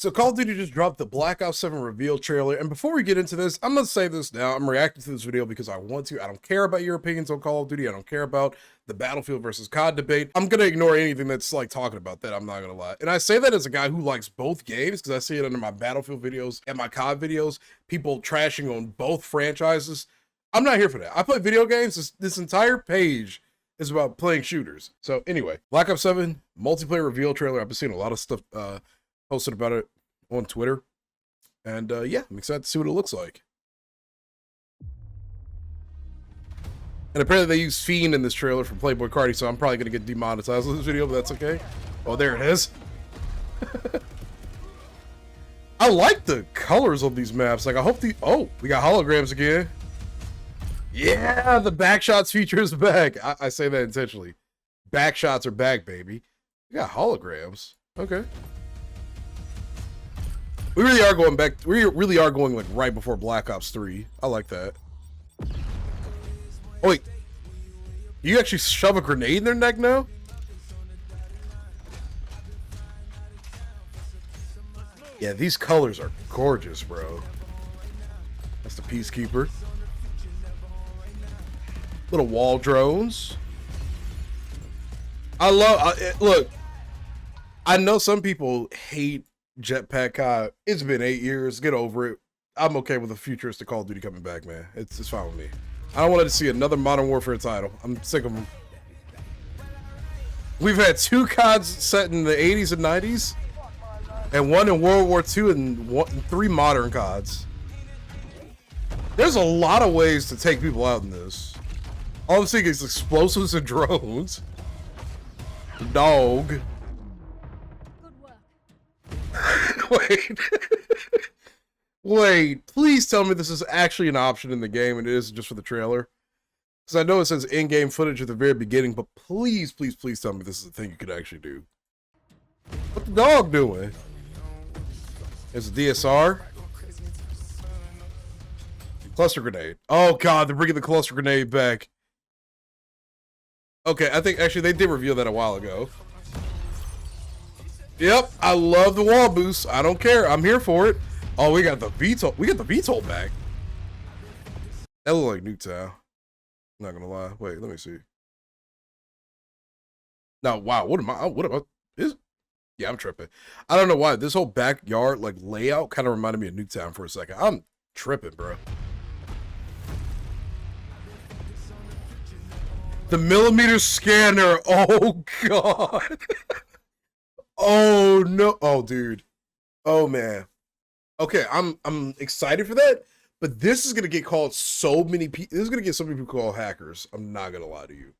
So Call of Duty just dropped the Black Ops 7 reveal trailer, and before we get into this, I'm going to say this now. I'm reacting to this video because I want to. I don't care about your opinions on Call of Duty. I don't care about the Battlefield versus COD debate. I'm going to ignore anything that's like talking about that, I'm not going to lie. And I say that as a guy who likes both games because I see it under my Battlefield videos and my COD videos, people trashing on both franchises. I'm not here for that. I play video games. This entire page is about playing shooters. So anyway, Black Ops 7 multiplayer reveal trailer. I've been seeing a lot of stuff posted about it on Twitter, and yeah, I'm excited to see what it looks like. And apparently they use Fiend in this trailer from Playboy Cardi, so I'm probably gonna get demonetized with this video, but that's okay. Oh, there it is. I like the colors of these maps. Like, I hope we got holograms again. Yeah, the backshots feature is back. I say that intentionally. Backshots are back, baby. We got holograms. Okay. We really are going back. We really are going like right before Black Ops 3. I like that. Oh wait, you actually shove a grenade in their neck now? Yeah, these colors are gorgeous, bro. That's the Peacekeeper. Little wall drones. I love. Look, I know some people hate Jetpack COD. It's been 8 years. Get over it. I'm okay with a futuristic Call of Duty coming back, man. It's fine with me. I don't want to see another Modern Warfare title. I'm sick of them. We've had 2 CODs set in the 80s and 90s, and 1 in World War II, and 3 modern CODs. There's a lot of ways to take people out in this. All I'm seeing is explosives and drones. Dog. Wait. Wait, please tell me this is actually an option in the game and it isn't just for the trailer. Because I know it says in-game footage at the very beginning, but please, please, please tell me this is a thing you could actually do. What the dog doing? It's a DSR. Cluster grenade. Oh god, they're bringing the cluster grenade back. Okay, I think actually they did reveal that a while ago. Yep, I love the wall boost. I don't care. I'm here for it. Oh, we got the VTOL. We got the VTOL back. That looked like Nuketown. I'm not gonna lie. Wait, let me see. No, wow. What am I? Yeah, I'm tripping. I don't know why. This whole backyard like layout kind of reminded me of Nuketown for a second. I'm tripping, bro. The millimeter scanner. Oh god. Oh no. Oh dude. Oh man. Okay, I'm excited for that, but this is gonna get called so many people. This is gonna get so many people called hackers. I'm not gonna lie to you.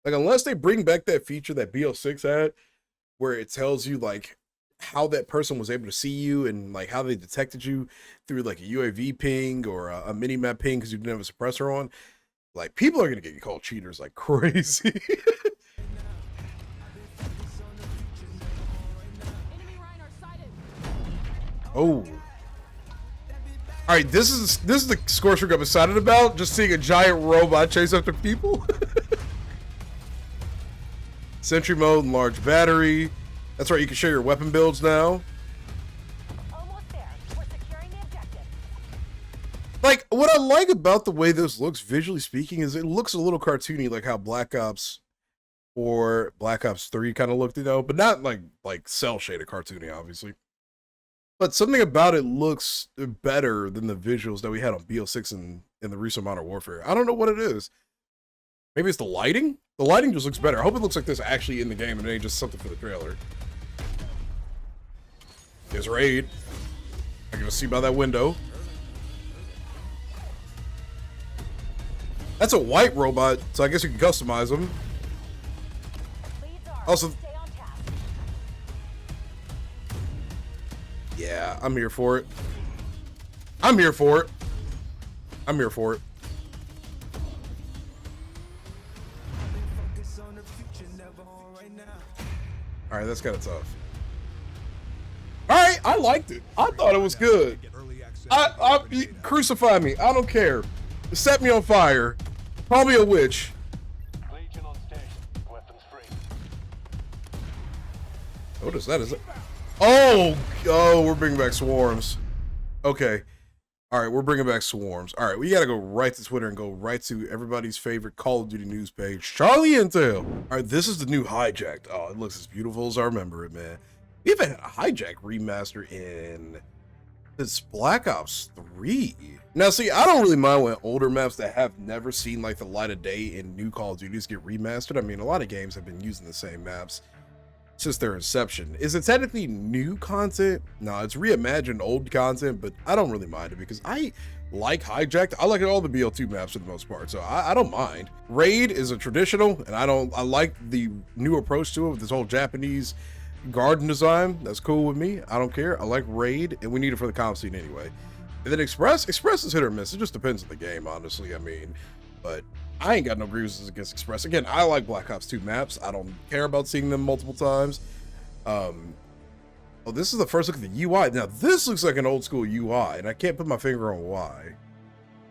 Like, unless they bring back that feature that BO6 had, where it tells you like how that person was able to see you and like how they detected you through like a UAV ping or a mini map ping because you didn't have a suppressor on. Like, people are gonna get called cheaters like crazy. Oh. Alright, this is the CORSAIR I'm excited about. Just seeing a giant robot chase after people. Sentry mode and large battery. That's right, you can share your weapon builds now. Almost there. We're securing the objective. Like, what I like about the way this looks, visually speaking, is it looks a little cartoony, like how Black Ops or Black Ops 3 kind of looked, you know, but not like cell shaded cartoony, obviously. But something about it looks better than the visuals that we had on BO6 in the recent Modern Warfare. I don't know what it is. Maybe it's the lighting? The lighting just looks better. I hope it looks like this actually in the game and it ain't just something for the trailer. There's Raid. I can just see by that window. That's a white robot, so I guess you can customize them. Also, yeah, I'm here for it. I'm here for it. I'm here for it. All right, that's kind of tough. All right, I liked it. I thought it was good. Crucify me. I don't care. Set me on fire. Call me a witch. What is that? Is it? Oh, we're bringing back swarms. Okay. All right, we're bringing back swarms. All right, we got to go right to Twitter and go right to everybody's favorite Call of Duty news page, Charlie Intel. All right, this is the new Hijacked. Oh, it looks as beautiful as I remember it, man. We haven't had a Hijack remaster in this Black Ops 3. Now, see, I don't really mind when older maps that have never seen like the light of day in new Call of Duties get remastered. I mean, a lot of games have been using the same maps since their inception. Is it technically new content? No, it's reimagined old content, but I don't really mind it because I like Hijacked. I like all the BL2 maps for the most part, so I don't mind. Raid is a traditional, and I like the new approach to it with this whole Japanese garden design. That's cool with me. I don't care. I like Raid, and we need it for the comp scene anyway. And then Express is hit or miss. It just depends on the game, honestly. I mean, but I ain't got no grievances against Express. Again, I like Black Ops 2 maps. I don't care about seeing them multiple times. Oh, this is the first look at the UI. Now, this looks like an old school UI, and I can't put my finger on why.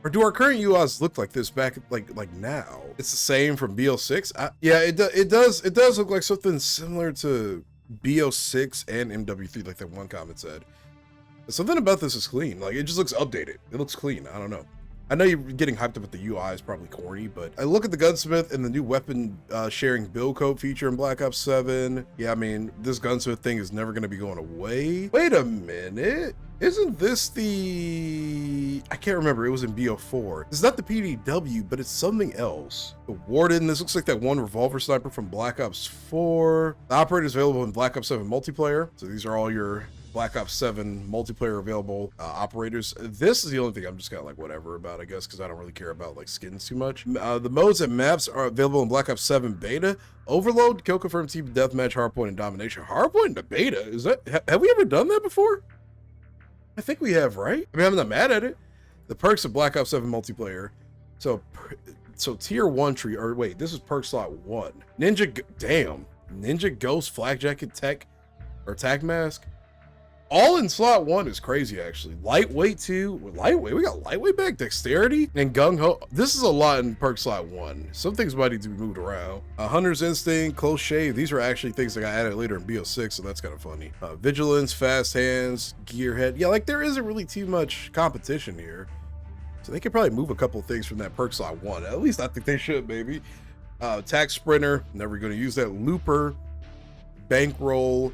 Or do our current UIs look like this back like now? It's the same from BO6. Yeah, it does look like something similar to BO6 and MW3, like that one comment said. Something about this is clean. Like, it just looks updated. It looks clean. I don't know. I know you're getting hyped up with the UI is probably corny, but I look at the gunsmith and the new weapon sharing build code feature in Black Ops 7. Yeah, I mean, this gunsmith thing is never going to be going away. Wait a minute. Isn't this the... I can't remember. It was in BO4. It's not the PDW, but it's something else. The Warden. This looks like that one revolver sniper from Black Ops 4. The operator is available in Black Ops 7 multiplayer. So these are all your Black Ops 7 multiplayer available operators. This is the only thing I'm just kind of like whatever about, I guess, because I don't really care about like skins too much. The modes and maps are available in Black Ops 7 beta. Overload, kill confirmed, team deathmatch, hardpoint, and domination. Hardpoint in the beta? Is that, have we ever done that before? I think we have, right? I mean, I'm not mad at it. The perks of Black Ops 7 multiplayer. So tier 1 tree, or wait, this is perk slot 1. Ninja Ghost, Flak Jacket, Tech, or Tac Mask. All in slot 1 is crazy, actually. Lightweight too. We got lightweight back, dexterity, and gung ho. This is a lot in perk slot 1. Some things might need to be moved around. Hunter's instinct, close shave. These are actually things that got added later in BO6, so that's kind of funny. Vigilance, fast hands, gearhead. Yeah, like there isn't really too much competition here, so they could probably move a couple things from that perk slot 1. At least I think they should, maybe. Tac sprinter. Never going to use that. Looper, bankroll,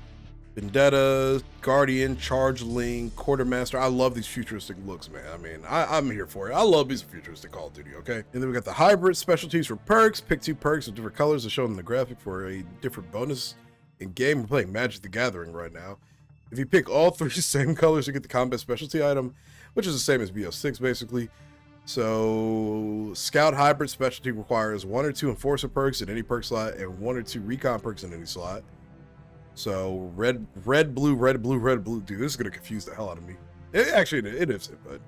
Vendetta, Guardian, Charge Link, Quartermaster. I love these futuristic looks, man. I mean, I'm here for it. I love these futuristic Call of Duty, okay? And then we got the hybrid specialties for perks. Pick 2 perks with different colors as shown in the graphic for a different bonus in game. We're playing Magic the Gathering right now. If you pick all 3 same colors, you get the combat specialty item, which is the same as BO6, basically. So Scout hybrid specialty requires 1 or 2 enforcer perks in any perk slot and 1 or 2 recon perks in any slot. So red, blue. Dude, this is gonna confuse the hell out of me. Actually, it is, but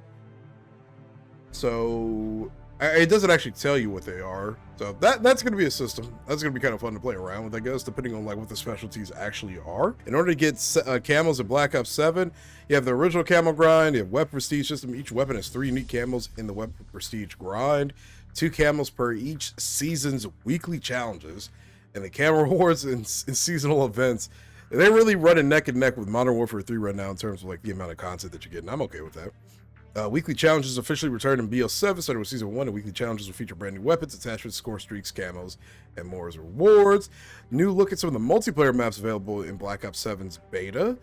so it doesn't actually tell you what they are. So that's gonna be a system. That's gonna be kind of fun to play around with, I guess, depending on like what the specialties actually are. In order to get camos in Black Ops 7, you have the original camo grind. You have weapon prestige system. Each weapon has 3 unique camos in the weapon prestige grind. 2 camos per each season's weekly challenges. And the camo rewards in seasonal events, they're really running neck and neck with Modern Warfare 3 right now in terms of like the amount of content that you get, and I'm okay with that. Weekly challenges officially returned in BO7, started with Season 1, and weekly challenges will feature brand new weapons, attachments, score streaks, camos, and more as rewards. New look at some of the multiplayer maps available in Black Ops 7's beta.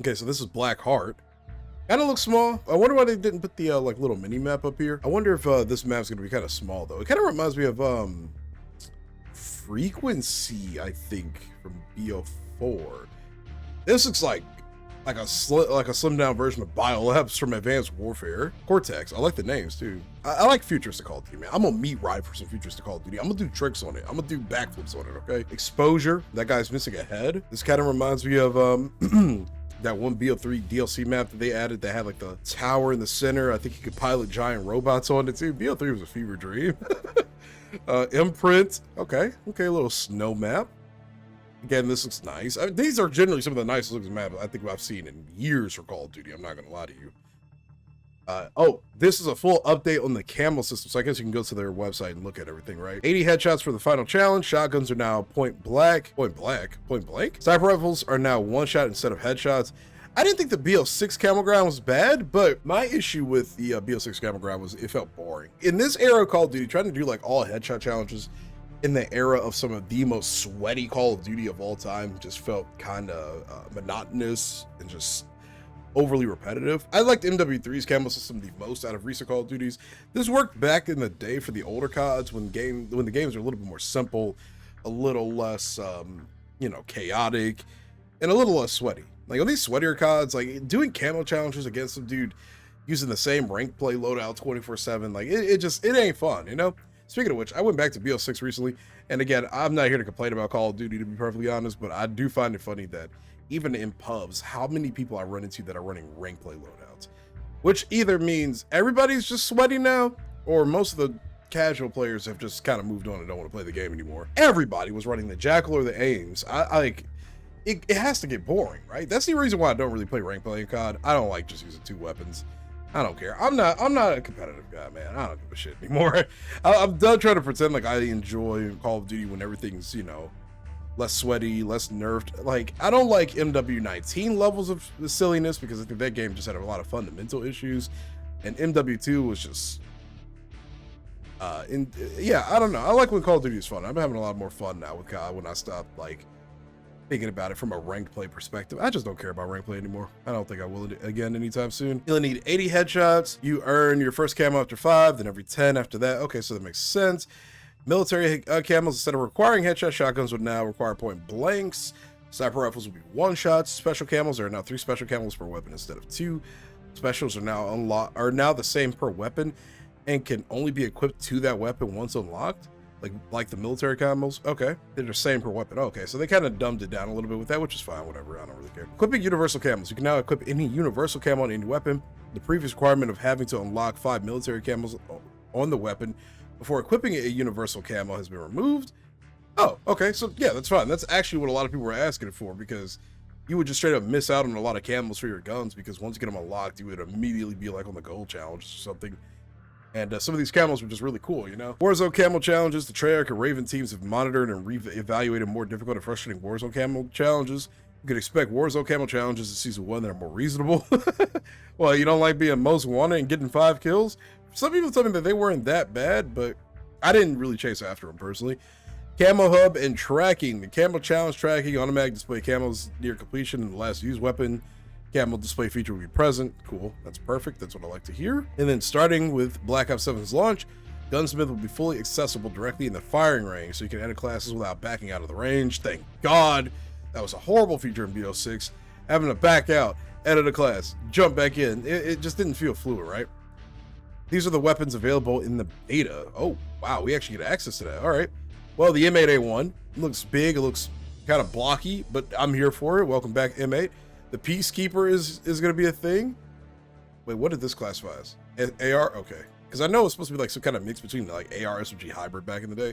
Okay, so this is Black Heart. Kind of looks small. I wonder why they didn't put the like little mini map up here. I wonder if this map's gonna be kind of small though. It kind of reminds me of Frequency, I think, from BO4. This looks like a slimmed down version of Biolabs from Advanced Warfare. Cortex, I like the names too. I like futuristic Call of Duty, man. I'm gonna meet ride for some futuristic Call of Duty. I'm gonna do tricks on it. I'm gonna do backflips on it, okay? Exposure, that guy's missing a head. This kind of reminds me of that one BO3 DLC map that they added that had like the tower in the center. I think you could pilot giant robots on it too. BO3 was a fever dream. Imprint, okay, a little snow map. Again, this looks nice. I mean, these are generally some of the nicest looking maps I think I've seen in years for Call of Duty. I'm not gonna lie to you. Oh, this is a full update on the camo system, so I guess you can go to their website and look at everything, right? 80 headshots for the final challenge. Shotguns are now point blank. Sniper rifles are now one shot instead of headshots. I didn't think the BO6 camo ground was bad, but my issue with the BO6 camo ground was it felt boring. In this era of Call of Duty, trying to do like all headshot challenges in the era of some of the most sweaty Call of Duty of all time just felt kind of monotonous and just overly repetitive. I liked MW3's camo system the most out of recent Call of Duties. This worked back in the day for the older CODs when the games are a little bit more simple, a little less chaotic, and a little less sweaty. Like on these sweatier CODs, like doing camo challenges against some dude using the same rank play loadout 24/7, like it ain't fun, you know? Speaking of which, I went back to BO6 recently, and again, I'm not here to complain about Call of Duty, to be perfectly honest, but I do find it funny that even in pubs, how many people I run into that are running rank play loadouts, which either means everybody's just sweaty now, or most of the casual players have just kind of moved on and don't want to play the game anymore. Everybody was running the Jackal or the Ames. It has to get boring, right? That's the reason why I don't really play rank play in COD. I don't like just using two weapons. I don't care. I'm not a competitive guy, man. I don't give a shit anymore. I'm done trying to pretend like I enjoy Call of Duty when everything's, less sweaty, less nerfed. Like, I don't like MW19 levels of silliness because I think that game just had a lot of fundamental issues, and MW2 was just I don't know. I like when Call of Duty is fun. I'm having a lot more fun now with COD when I stop like thinking about it from a ranked play perspective. I just don't care about ranked play anymore. I don't think I will again anytime soon. You'll need 80 headshots. You earn your first camo after 5, then every 10 after that. Okay, so that makes sense. Military camos, instead of requiring headshots, shotguns would now require point blanks. Sniper rifles will be one shots. Special camos are now 3 special camos per weapon instead of 2. Specials are now the same per weapon and can only be equipped to that weapon once unlocked. Like the military camos. Okay, they're the same per weapon. Okay, so they kind of dumbed it down a little bit with that, which is fine, whatever, I don't really care. Equipping universal camos. You can now equip any universal camo on any weapon. The previous requirement of having to unlock 5 military camos on the weapon before equipping a universal camo has been removed. Oh, okay, so yeah, that's fine. That's actually what a lot of people were asking it for, because you would just straight up miss out on a lot of camos for your guns, because once you get them unlocked, you would immediately be like on the gold challenge or something. And some of these camos were just really cool, Warzone camo challenges. The Treyarch and Raven teams have monitored and evaluated more difficult and frustrating Warzone camo challenges. You could expect Warzone camo challenges in Season 1 that are more reasonable. Well, you don't like being most wanted and getting 5 kills? Some people told me that they weren't that bad, but I didn't really chase after them personally. Camo hub and tracking. The camo challenge tracking, automatic display camos near completion and the last used weapon. Camo display feature will be present. Cool, that's perfect. That's what I like to hear. And then starting with Black Ops 7's launch, Gunsmith will be fully accessible directly in the firing range, so you can enter classes without backing out of the range. Thank God. That was a horrible feature in BO6. Having to back out, edit a class, jump back in. It just didn't feel fluid, right? These are the weapons available in the beta. Oh, wow, we actually get access to that. All right. Well, the M8A1 looks big. It looks kind of blocky, but I'm here for it. Welcome back, M8. The Peacekeeper is going to be a thing. Wait, what did this classify as? AR? Okay. Because I know it's supposed to be like some kind of mix between like AR SMG hybrid back in the day.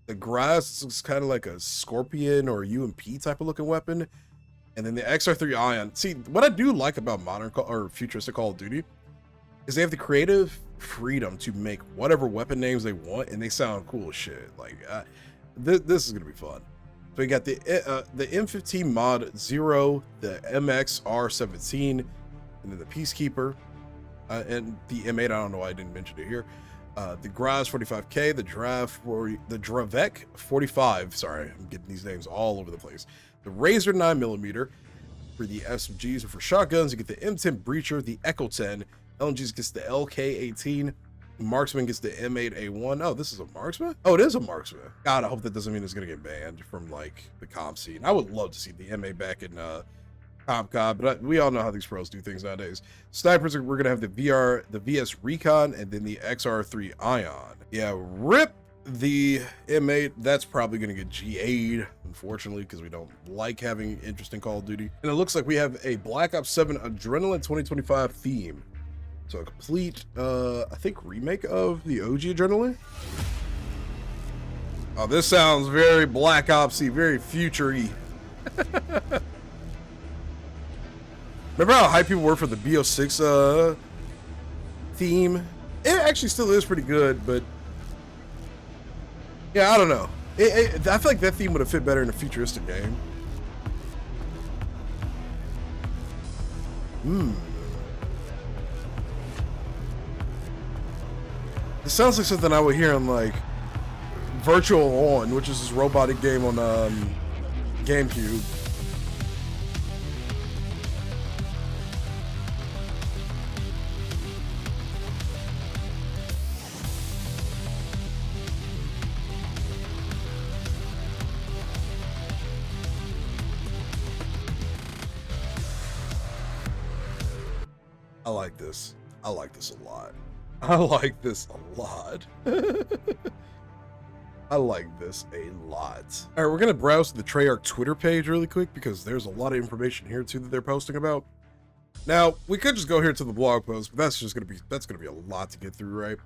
The Grass looks kind of like a Scorpion or UMP type of looking weapon. And then the XR3 Ion. See, what I do like about modern or futuristic Call of Duty is they have the creative freedom to make whatever weapon names they want, and they sound cool as shit. Like, this is going to be fun. So we got the M15 Mod 0, the MXR17, and then the Peacekeeper, and the M8. I don't know why I didn't mention it here. The Graz 45K, the Dravec 45. Sorry, I'm getting these names all over the place. The Razor 9mm for the SMGs, and for shotguns, you get the M10 Breacher, the Echo 10. LMGs gets the LK18. Marksman gets the M8A1. Oh, this is a marksman? Oh, it is a marksman. God, I hope that doesn't mean it's gonna get banned from like the comp scene. I would love to see the MA back in comp, but we all know how these pros do things nowadays. Snipers, we're gonna have the VS Recon, and then the XR3 Ion. Yeah, rip the M8. That's probably gonna get GA'd, unfortunately, because we don't like having interesting Call of Duty. And it looks like we have a Black Ops 7 Adrenaline 2025 theme. So a complete, I think, remake of the OG Adrenaline. Oh, this sounds very Black Ops-y, very future-y. Remember how hype people were for the BO6 theme. It actually still is pretty good, but yeah, I don't know. I feel like that theme would have fit better in a futuristic game. It sounds like something I would hear on like Virtual On, which is this robotic game on GameCube. I like this. I like this a lot. I like this a lot. I like this a lot. All right, we're gonna browse the Treyarch Twitter page really quick because there's a lot of information here too that they're posting about. Now we could just go here to the blog post, but that's gonna be a lot to get through, right?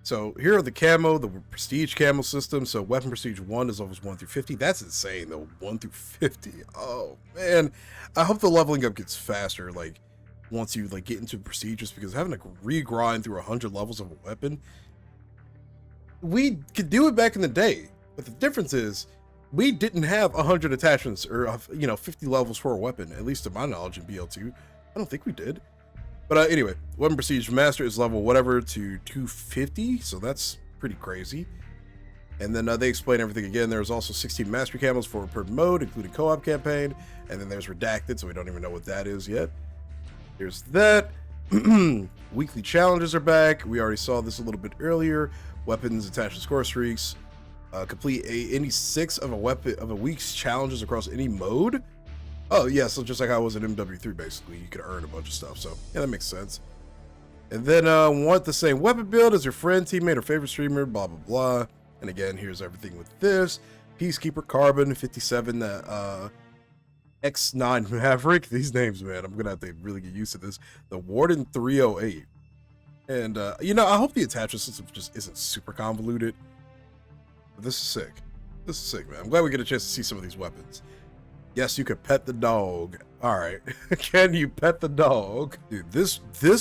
So here are the camo, the prestige camo system. So weapon prestige 1 is levels 1 through 50. That's insane though, 1 through 50. Oh man, I hope the leveling up gets faster. Like once you like get into prestigious, because having to regrind through 100 levels of a weapon, we could do it back in the day, but the difference is we didn't have 100 attachments or 50 levels for a weapon, at least to my knowledge in BL2. I don't think we did. But anyway, weapon prestige master is level whatever to 250, so that's pretty crazy. And then they explain everything again. There's also 16 mastery camos for per mode, including co-op campaign, and then there's redacted, so we don't even know what that is yet. There's that. Weekly challenges are back. We already saw this a little bit earlier. Weapons attached to score streaks. Complete any 6 of a week's challenges across any mode. Oh yeah, so just like I was in MW3, basically, you could earn a bunch of stuff. So yeah, that makes sense. And then want the same weapon build as your friend, teammate, or favorite streamer, blah blah blah. And again, here's everything with this. Peacekeeper Carbon 57, X9 Maverick. These names, man, I'm gonna have to really get used to this. The Warden 308. And I hope the attachment system just isn't super convoluted. But this is sick. This is sick, man. I'm glad we get a chance to see some of these weapons. Yes, you could pet the dog. All right. Can you pet the dog? Dude, this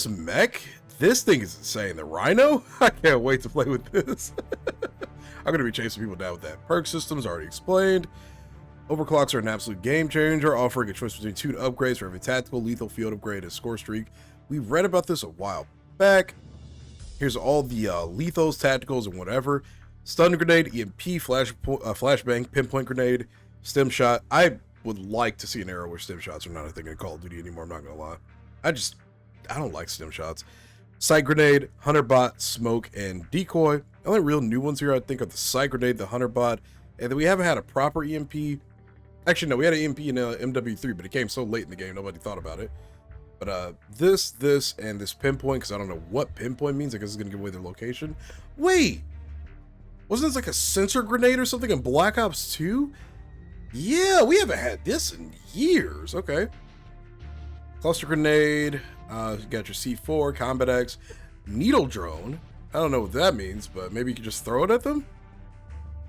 mech, this thing is insane. The Rhino? I can't wait to play with this. I'm going to be chasing people down with that. Perk systems already explained. Overclocks are an absolute game changer, offering a choice between 2 upgrades for every tactical, lethal, field upgrade, and score streak. We read about this a while back. Here's all the lethals, tacticals, and whatever. Stun grenade, EMP, flashbang, pinpoint grenade, stem shot. I would like to see an era where stem shots are not a thing in Call of Duty anymore, I'm not gonna lie. I don't like stem shots. Sight grenade, hunter bot, smoke, and decoy. The only real new ones here I think are the sight grenade, the hunter bot, and then we haven't had a proper EMP. Actually no, we had an EMP in MW3, but it came so late in the game nobody thought about it. But this, and this pinpoint, because I don't know what pinpoint means. I guess it's gonna give away their location. Wait, wasn't this like a sensor grenade or something in Black Ops 2? Yeah, we haven't had this in years. Okay. Cluster grenade. You got your C4, Combat X, needle drone. I don't know what that means, but maybe you can just throw it at them.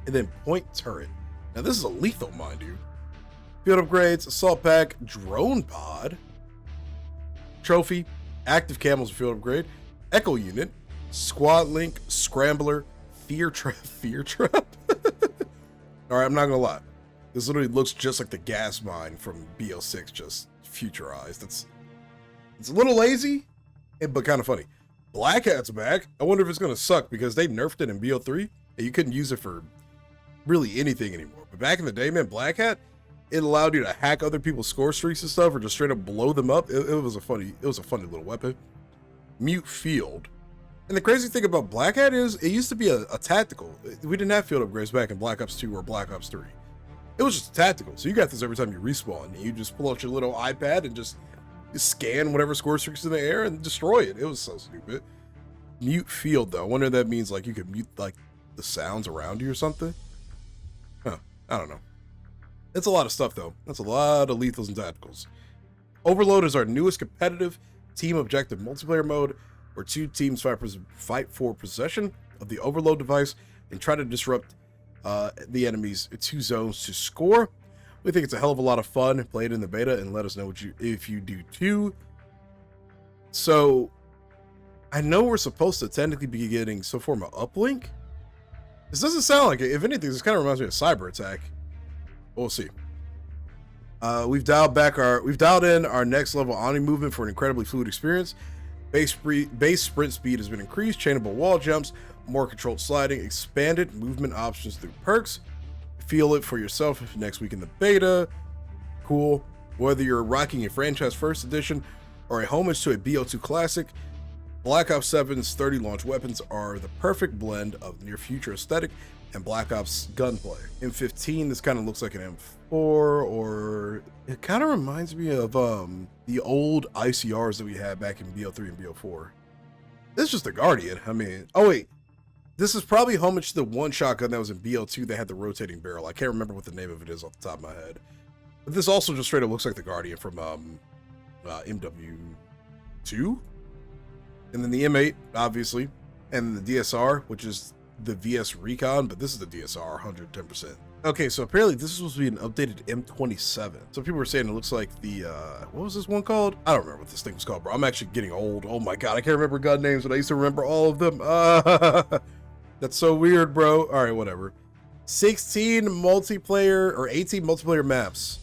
And then point turret. Now this is a lethal, mind you. Field upgrades, assault pack, drone pod, trophy, active camos field upgrade, echo unit, squad link, scrambler, fear trap. All right, I'm not gonna lie. This literally looks just like the gas mine from BL6, just futurized. It's a little lazy, but kind of funny. Black Hat's back. I wonder if it's gonna suck because they nerfed it in BL3 and you couldn't use it for really anything anymore. But back in the day, man, Black Hat, it allowed you to hack other people's score streaks and stuff, or just straight up blow them up. It was a funny little weapon. Mute field. And the crazy thing about Black Hat is it used to be a tactical. We didn't have field upgrades back in Black Ops 2 or Black Ops 3. It was just a tactical. So you got this every time you respawn. And you just pull out your little iPad and just scan whatever score streaks in the air and destroy it. It was so stupid. Mute field though. I wonder if that means like you could mute like the sounds around you or something. Huh. I don't know. It's a lot of stuff though. That's a lot of lethals and tacticals. Overload is our newest competitive team objective multiplayer mode where 2 teams fight for possession of the overload device and try to disrupt the enemy's 2 zones to score. We think it's a hell of a lot of fun. Play it in the beta and let us know if you do too. So I know we're supposed to technically be getting some form of uplink. This doesn't sound like it. If anything, this kind of reminds me of Cyber Attack. We'll see. We've dialed in our next level Omni movement for an incredibly fluid experience. Base sprint speed has been increased, chainable wall jumps, more controlled sliding, expanded movement options through perks. Feel it for yourself next week in the beta. Cool. Whether you're rocking a franchise first edition or a homage to a BO2 classic, Black Ops 7's 30 launch weapons are the perfect blend of near future aesthetic and Black Ops gunplay. In 15, this kind of looks like an M4, or it kind of reminds me of the old ICRs that we had back in BO3 and BO4. This is just the Guardian. I mean, oh wait, this is probably homage to the one shotgun that was in BO2 that had the rotating barrel. I can't remember what the name of it is off the top of my head. But this also just straight up looks like the Guardian from MW2. And then the M8, obviously. And the DSR, which is the VS Recon, but this is the DSR 110%. Okay, so apparently this is supposed to be an updated M27. So people were saying it looks like the, what was this one called? I don't remember what this thing was called, bro. I'm actually getting old. Oh my God, I can't remember gun names, but I used to remember all of them. That's so weird, bro. All right, whatever. 16 multiplayer or 18 multiplayer maps,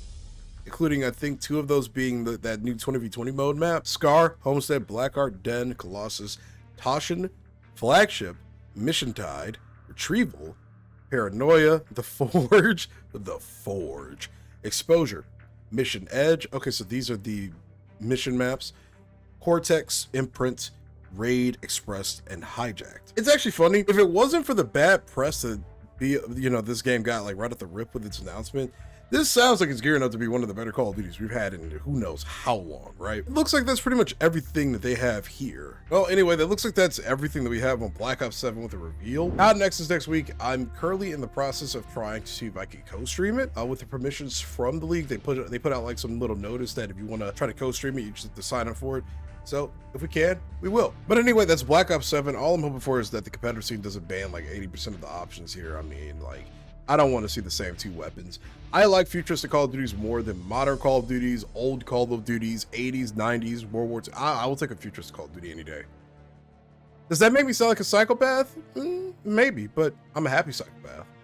including I think 2 of those being that new 20v20 mode map. Scar, Homestead, Blackheart, Den, Colossus, Toshin, Flagship, Mission Tide, Retrieval, Paranoia, The Forge, Exposure, Mission Edge. Okay, so these are the mission maps. Cortex, Imprint, Raid, Expressed, and Hijacked. It's actually funny. If it wasn't for the bad press that this game got like right at the rip with its announcement, this sounds like it's gearing up to be one of the better Call of Duties we've had in who knows how long, right? It looks like that's pretty much everything that they have here. Well, anyway, that looks like that's everything that we have on Black Ops 7 with a reveal. Out next is next week. I'm currently in the process of trying to see if I can co-stream it with the permissions from the league. They put out like some little notice that if you want to try to co-stream it, you just have to sign up for it. So if we can, we will. But anyway, that's Black Ops 7. All I'm hoping for is that the competitive scene doesn't ban like 80% of the options here. I mean, like, I don't want to see the same 2 weapons. I like futuristic Call of Duties more than modern Call of Duties, old Call of Duties, 80s, 90s, World War II. I will take a futuristic Call of Duty any day. Does that make me sound like a psychopath? Maybe, but I'm a happy psychopath.